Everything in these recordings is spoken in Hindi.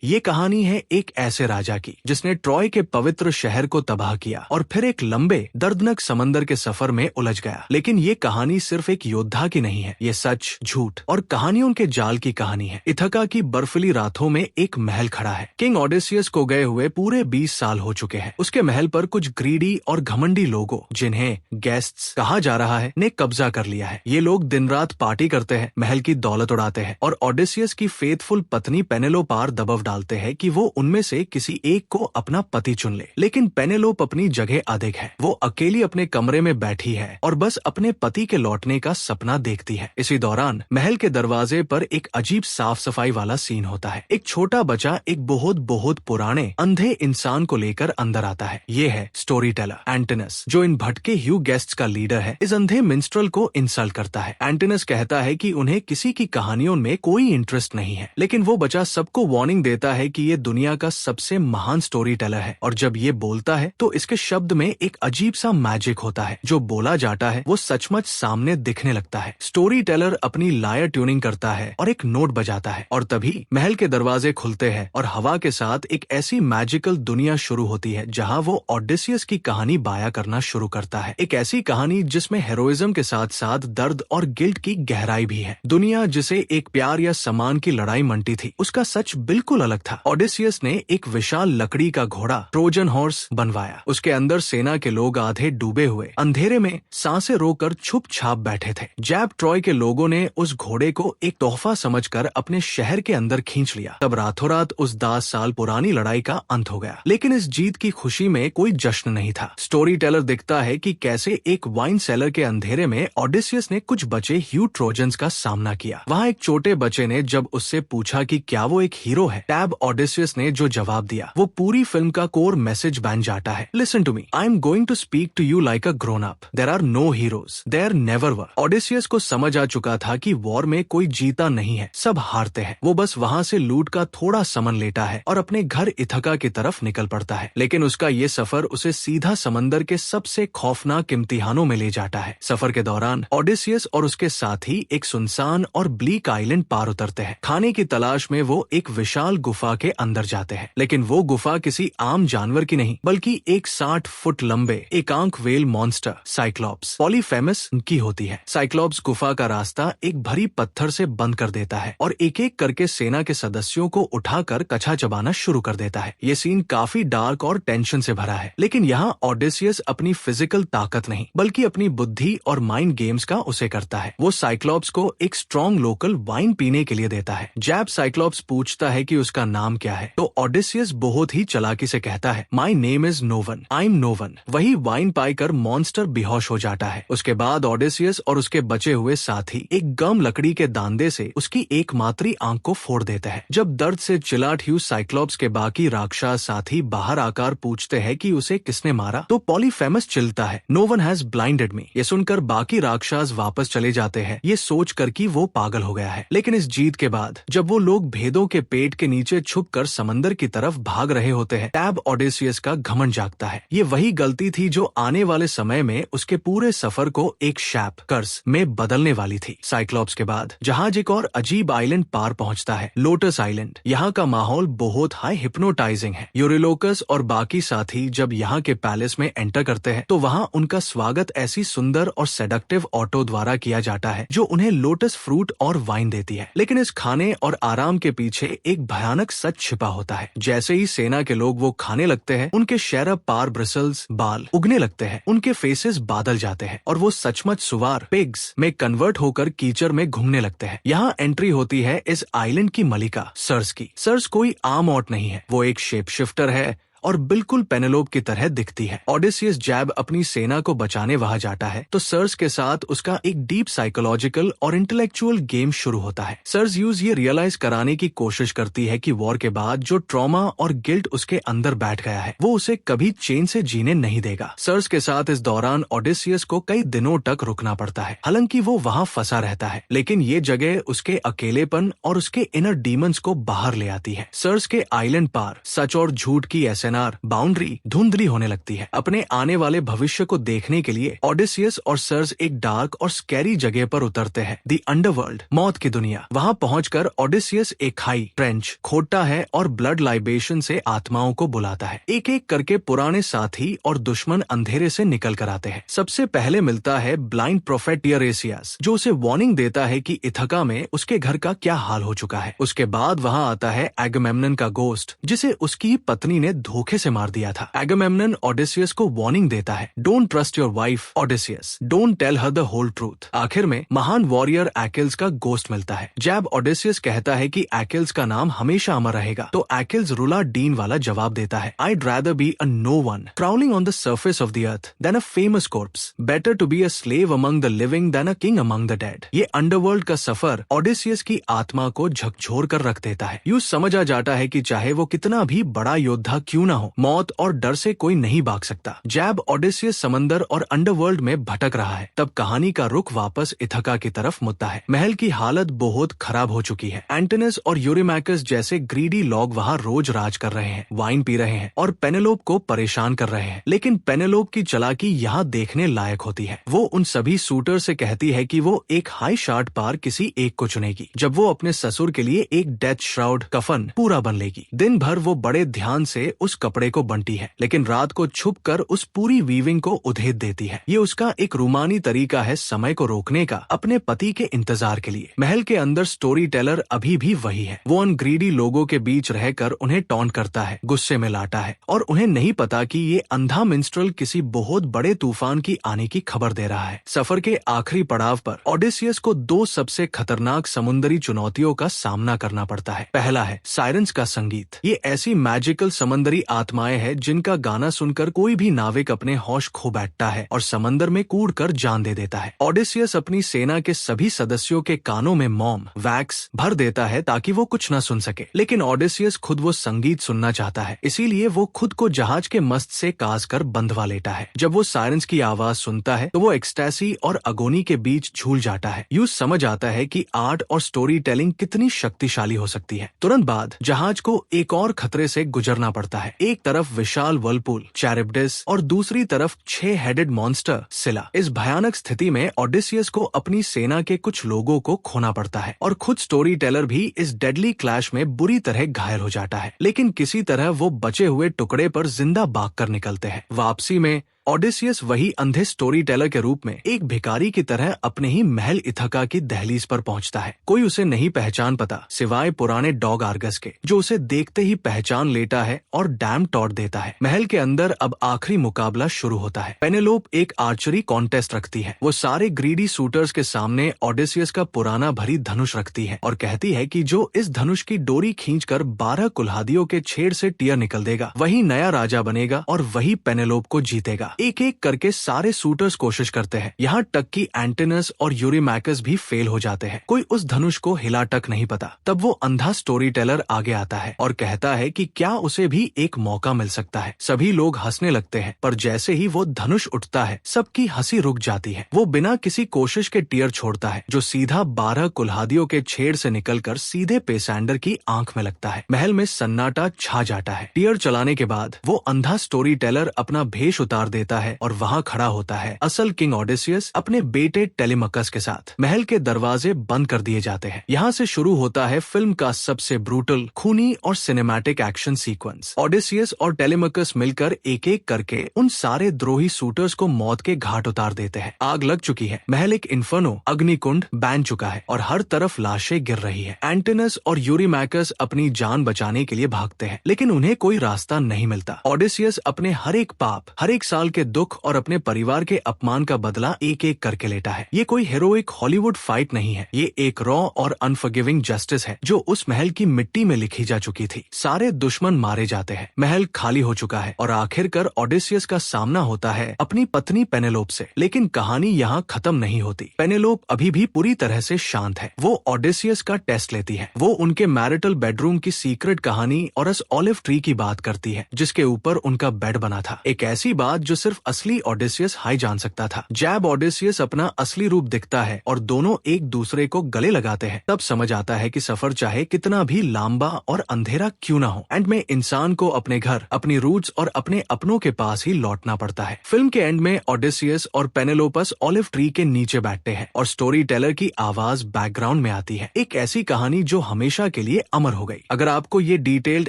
ये कहानी है एक ऐसे राजा की जिसने ट्रॉय के पवित्र शहर को तबाह किया और फिर एक लंबे दर्दनाक समंदर के सफर में उलझ गया। लेकिन ये कहानी सिर्फ एक योद्धा की नहीं है, ये सच, झूठ और कहानियों के जाल की कहानी है। इथका की बर्फीली रातों में एक महल खड़ा है। किंग ओडेसियस को गए हुए पूरे 20 साल हो चुके हैं। उसके महल पर कुछ ग्रीडी और घमंडी लोगों, जिन्हें गेस्ट्स कहा जा रहा है, ने कब्जा कर लिया है। ये लोग दिन रात पार्टी करते हैं, महल की दौलत उड़ाते हैं और ओडेसियस की फेथफुल पत्नी पेनेलोपार दबाव डालते हैं कि वो उनमें से किसी एक को अपना पति चुन ले। लेकिन पेनेलोप अपनी जगह अडिग है। वो अकेली अपने कमरे में बैठी है और बस अपने पति के लौटने का सपना देखती है। इसी दौरान महल के दरवाजे पर एक अजीब साफ सफाई वाला सीन होता है। एक छोटा बच्चा एक बहुत पुराने अंधे इंसान को लेकर अंदर आता है। ये है स्टोरी टेलर एंटिनस, जो इन भटके ह्यू गेस्ट्स का लीडर है। इस अंधे मिंस्ट्रल को इंसल्ट करता है। एंटिनस कहता है कि उन्हें किसी की कहानियों में कोई इंटरेस्ट नहीं है, लेकिन वो बच्चा सबको वार्निंग देता है कि ये दुनिया का सबसे महान स्टोरी टेलर है और जब ये बोलता है तो इसके शब्द में एक अजीब सा मैजिक होता है। जो बोला जाता है वो सचमुच सामने दिखने लगता है। स्टोरी टेलर अपनी लायर ट्यूनिंग करता है और एक नोट बजाता है और तभी महल के दरवाजे खुलते हैं और हवा के साथ एक ऐसी मैजिकल दुनिया शुरू होती है जहाँ वो ओडेसियस की कहानी बयां करना शुरू करता है। एक ऐसी कहानी जिसमें हेरोइज्म के साथ साथ दर्द और गिल्ट की गहराई भी है। दुनिया जिसे एक प्यार या सम्मान की लड़ाई मनती थी, उसका सच बिल्कुल अलग था। ओडेसियस ने एक विशाल लकड़ी का घोड़ा ट्रोजन हॉर्स बनवाया। उसके अंदर सेना के लोग आधे डूबे हुए अंधेरे में सांसें रोकर छुप छाप बैठे थे। जैब ट्रॉय के लोगों ने उस घोड़े को एक तोहफा समझकर अपने शहर के अंदर खींच लिया। तब रातों रात उस 10 साल पुरानी लड़ाई का अंत हो गया। लेकिन इस जीत की खुशी में कोई जश्न नहीं था। स्टोरी टेलर दिखता है कि कैसे एक वाइन सेलर के अंधेरे में ओडेसियस ने कुछ बचे ह्यू ट्रोजन्स का सामना किया। वहाँ एक छोटे बच्चे ने जब उससे पूछा कि क्या वो एक हीरो है, टैब ओडेसियस ने जो जवाब दिया वो पूरी फिल्म का कोर मैसेज बन जाता है। Listen to me, I am going to speak to you like a grown up. There are no heroes, there never were. Odysseus को समझ आ चुका था कि वॉर में कोई जीता नहीं है, सब हारते हैं। वो बस वहाँ से लूट का थोड़ा समन लेता है और अपने घर इथका की तरफ निकल पड़ता है। लेकिन उसका ये सफर उसे सीधा समंदर के सबसे खौफनाक इम्तिहानों में ले जाता है। सफर के दौरान ओडेसियस और उसके साथी एक सुनसान और ब्लीक आइलैंड पार उतरते हैं। खाने की तलाश में वो एक विशाल गुफा के अंदर जाते हैं, लेकिन वो गुफा किसी आम जानवर की नहीं बल्कि एक 60 फुट लंबे एकांक वेल मॉन्स्टर साइक्लॉप्स पॉलीफेमस की होती है। साइक्लॉप्स गुफा का रास्ता एक भरी पत्थर से बंद कर देता है और एक एक करके सेना के सदस्यों को उठाकर कछा चबाना शुरू कर देता है। ये सीन काफी डार्क और टेंशन से भरा है, लेकिन यहाँ ओडेसियस अपनी फिजिकल ताकत नहीं बल्कि अपनी बुद्धि और माइंड गेम्स का उसे करता है। वो साइक्लॉप्स को एक स्ट्रॉन्ग लोकल वाइन पीने के लिए देता है। जैब साइक्लॉप्स पूछता है कि उसका नाम क्या है, तो ओडेसियस बहुत ही चालाकी से कहता है, my name is known, I am known. वही वाइन पाईकर मॉन्स्टर बेहोश हो जाता है। उसके बाद ओडेसियस और उसके बचे हुए साथी एक गम लकड़ी के दांदे से उसकी एकमात्र आंख को फोड़ देते हैं। जब दर्द से चिल्लाट ह्यू साइक्लॉप्स के बाकी राक्षस साथी बाहर आकर पूछते हैं कि उसे किसने मारा, तो पॉलीफेमस चिल्लाता है, नो वन हैज ब्लाइंडेड मी। ये सुनकर बाकी राक्षस वापस चले जाते हैं, ये सोच कर कि वो पागल हो गया है। लेकिन इस जीत के बाद जब वो लोग भेदों के पेट के नीचे छुपकर समंदर की तरफ भाग रहे होते हैं, टैब ओडेसियस का घमंड जागता है। ये वही गलती थी जो आने वाले समय में उसके पूरे सफर को एक शैप कर्स में बदलने वाली थी। साइक्लॉप्स के बाद जहाज एक और अजीब आइलैंड पार पहुंचता है, लोटस आइलैंड। यहाँ का माहौल बहुत हाई हिप्नोटाइजिंग है। यूरिलोकस और बाकी साथी जब यहाँ के पैलेस में एंटर करते हैं तो वहाँ उनका स्वागत ऐसी सुंदर और सेडक्टिव ऑटो द्वारा किया जाता है जो उन्हें लोटस फ्रूट और वाइन देती है। लेकिन इस खाने और आराम के पीछे एक भयानक सच छिपा होता है। जैसे ही सेना के लोग वो खाने लगते हैं, उनके शैरब पार ब्रिसल्स बाल उगने लगते हैं, उनके फेसेस बादल जाते हैं और वो सचमुच सुवार पिग्स में कन्वर्ट होकर कीचड़ में घूमने लगते हैं। यहाँ एंट्री होती है इस आइलैंड की मलिका सर्स की। सर्स कोई आम औरत नहीं है, वो एक शेप शिफ्टर है और बिल्कुल पेनेलोप की तरह दिखती है। ओडेसियस जैब अपनी सेना को बचाने वहां जाता है तो सर्स के साथ उसका एक डीप साइकोलॉजिकल और इंटेलेक्चुअल गेम शुरू होता है। सर्स यूज ये रियलाइज कराने की कोशिश करती है कि वॉर के बाद जो ट्रॉमा और गिल्ट उसके अंदर बैठ गया है वो उसे कभी चैन से जीने नहीं देगा। सर्स के साथ इस दौरान ओडेसियस को कई दिनों तक रुकना पड़ता है। हालांकि वो वहाँ फंसा रहता है, लेकिन ये जगह उसके अकेलेपन और उसके इनर डीमंस को बाहर ले आती है। सर्स के आइलैंड पार सच और झूठ की ऐसे सेनार बाउंड्री धुंधली होने लगती है। अपने आने वाले भविष्य को देखने के लिए ओडेसियस और सर्ज एक डार्क और स्कैरी जगह पर उतरते हैं, दी अंडरवर्ल्ड, मौत की दुनिया। वहाँ पहुंचकर ओडेसियस एक खाई ट्रेंच खोदता है और ब्लड लाइबेशन से आत्माओं को बुलाता है। एक एक करके पुराने साथी और दुश्मन अंधेरे से निकल कर आते हैं। सबसे पहले मिलता है ब्लाइंड प्रोफेट टिरेसियस, जो उसे वार्निंग देता है कि इथका में उसके घर का क्या हाल हो चुका है। उसके बाद वहाँ आता है एगमेम्नन का गोस्ट, जिसे उसकी पत्नी ने धोखे से मार दिया था। एगमेम्नन ओडेसियस को वार्निंग देता है, don't trust your wife Odysseus, don't tell her the whole truth. आखिर में महान वॉरियर एक्किल्स का गोस्ट मिलता है। जब ओडेसियस कहता है कि एक्किल्स का नाम हमेशा अमर रहेगा, तो एक्किल्स रुला डीन वाला जवाब देता है, I'd rather be a no one crawling on the surface of the earth than a famous corpse. Better to be a slave among the living than a king among the dead. ये अंडरवर्ल्ड का सफर ओडेसियस की आत्मा को झकझोर कर रख देता है। यूं समझ आ जाता है कि चाहे वो कितना भी बड़ा योद्धा क्यों ना हो, मौत और डर से कोई नहीं भाग सकता। जब ओडेसियस समंदर और अंडरवर्ल्ड में भटक रहा है, तब कहानी का रुख वापस इथका की तरफ मुड़ता है। महल की हालत बहुत खराब हो चुकी है। एंटोनस और यूरिमाकस जैसे ग्रीडी लोग वहाँ रोज राज कर रहे हैं, वाइन पी रहे हैं और पेनेलोप को परेशान कर रहे हैं। लेकिन पेनेलोप की चालाकी यहाँ देखने लायक होती है। वो उन सभी सूटर से कहती है कि वो एक हाई शार्ट पार किसी एक को चुनेगी, जब वो अपने ससुर के लिए एक डेथ श्राउड कफन पूरा बन लेगी। दिन भर वो बड़े ध्यान से उस कपड़े को बनती है, लेकिन रात को छुप कर उस पूरी वीविंग को उधेड़ देती है। ये उसका एक रूमानी तरीका है समय को रोकने का, अपने पति के इंतजार के लिए। महल के अंदर स्टोरी टेलर अभी भी वही है। वो उन ग्रीडी लोगों के बीच रहकर उन्हें टॉन्ट करता है, गुस्से में लाता है, और उन्हें नहीं पता कि ये अंधा मिंस्ट्रल किसी बहुत बड़े तूफान की आने की खबर दे रहा है। सफर के आखिरी पड़ाव पर ओडेसियस को दो सबसे खतरनाक समुद्री चुनौतियों का सामना करना पड़ता है। पहला है सायरन्स का संगीत। ये ऐसी मैजिकल समंदरी आत्माएं हैं जिनका गाना सुनकर कोई भी नाविक अपने होश खो बैठता है और समंदर में कूदकर जान दे देता है। ओडेसियस अपनी सेना के सभी सदस्यों के कानों में मोम वैक्स भर देता है ताकि वो कुछ न सुन सके, लेकिन ओडेसियस खुद वो संगीत सुनना चाहता है, इसीलिए वो खुद को जहाज के मस्त से कास कर बंधवा लेता है। जब वो सायरन्स की आवाज सुनता है तो वो एक्सटेसी और अगोनी के बीच झूल जाता है। यूं समझ आता है कि आर्ट और स्टोरी टेलिंग कितनी शक्तिशाली हो सकती है। तुरंत बाद जहाज को एक और खतरे से गुजरना पड़ता है। एक तरफ विशाल वर्लपूल चैरिब्डिस और दूसरी तरफ 6 हेडेड मॉन्स्टर सिला। इस भयानक स्थिति में ओडेसियस को अपनी सेना के कुछ लोगों को खोना पड़ता है और खुद स्टोरी टेलर भी इस डेडली क्लैश में बुरी तरह घायल हो जाता है, लेकिन किसी तरह वो बचे हुए टुकड़े पर जिंदा भाग कर निकलते हैं। वापसी में ओडेसियस वही अंधे स्टोरी टेलर के रूप में एक भिखारी की तरह अपने ही महल इथका की दहलीज पर पहुंचता है। कोई उसे नहीं पहचान पाता सिवाय पुराने डॉग आर्गस के, जो उसे देखते ही पहचान लेता है और डैम तोड़ देता है। महल के अंदर अब आखिरी मुकाबला शुरू होता है। पेनेलोप एक आर्चरी कॉन्टेस्ट रखती है। वो सारे ग्रीडी शूटर्स के सामने ओडेसियस का पुराना भरी धनुष रखती है और कहती है कि जो इस धनुष की डोरी खींचकर 12 कुल्हादियों के छेड़ से टीयर निकल देगा, वही नया राजा बनेगा और वही पेनेलोप को जीतेगा। एक एक करके सारे शूटर्स कोशिश करते हैं, यहाँ तक कि एंटोनस और यूरिमाकस भी फेल हो जाते हैं। कोई उस धनुष को हिला तक नहीं पता। तब वो अंधा स्टोरी टेलर आगे आता है और कहता है कि क्या उसे भी एक मौका मिल सकता है। सभी लोग हंसने लगते हैं, पर जैसे ही वो धनुष उठता है, सबकी हंसी रुक जाती है। वो बिना किसी कोशिश के टीयर छोड़ता है, जो सीधा 12 कुल्हादियों के छेड़ से निकलकर सीधे पेसैंडर की आंख में लगता है। महल में सन्नाटा छा जाता है। टीयर चलाने के बाद वो अंधा स्टोरी टेलर अपना भेष उतार देता है और वहाँ खड़ा होता है असल किंग ओडेसियस अपने बेटे टेलेमकस के साथ। महल के दरवाजे बंद कर दिए जाते हैं। यहाँ से शुरू होता है फिल्म का सबसे ब्रूटल, खूनी और सिनेमैटिक एक्शन सीक्वेंस। ओडेसियस और टेलेमकस मिलकर एक एक करके उन सारे द्रोही शूटर्स को मौत के घाट उतार देते हैं। आग लग चुकी है। महल एक इन्फर्नो अग्निकुंड बन चुका है और हर तरफ लाशें गिर रही है। एंटोनस और यूरिमाकस अपनी जान बचाने के लिए भागते हैं, लेकिन उन्हें कोई रास्ता नहीं मिलता। ओडेसियस अपने हर एक पाप, हर एक साल के दुख और अपने परिवार के अपमान का बदला एक एक करके लेता है। ये कोई हेरोइक हॉलीवुड फाइट नहीं है, ये एक रॉ और अनफॉरगिविंग जस्टिस है जो उस महल की मिट्टी में लिखी जा चुकी थी। सारे दुश्मन मारे जाते हैं, महल खाली हो चुका है और आखिरकार ओडेसियस का सामना होता है अपनी पत्नी पेनेलोप से। लेकिन कहानी यहाँ खत्म नहीं होती। पेनेलोप अभी भी पूरी तरह से शांत है। वो ओडेसियस का टेस्ट लेती है। वो उनके मैरिटल बेडरूम की सीक्रेट कहानी और उस ऑलिव ट्री की बात करती है जिसके ऊपर उनका बेड बना था। एक ऐसी बात जो सिर्फ असली ओडेसियस हाई जान सकता था। जब ओडेसियस अपना असली रूप दिखता है और दोनों एक दूसरे को गले लगाते हैं, तब समझ आता है कि सफर चाहे कितना भी लंबा और अंधेरा क्यों ना हो, एंड में इंसान को अपने घर, अपनी रूट्स और अपने अपनों के पास ही लौटना पड़ता है। फिल्म के एंड में ओडेसियस और पेनेलोपस ऑलिव ट्री के नीचे बैठते हैं और स्टोरी टेलर की आवाज बैकग्राउंड में आती है। एक ऐसी कहानी जो हमेशा के लिए अमर हो गई। अगर आपको ये डिटेल्ड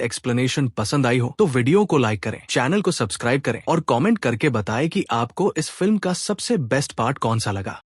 एक्सप्लेनेशन पसंद आई हो तो वीडियो को लाइक करें, चैनल को सब्सक्राइब करें और कमेंट करके बताएं कि आपको इस फिल्म का सबसे बेस्ट पार्ट कौन सा लगा।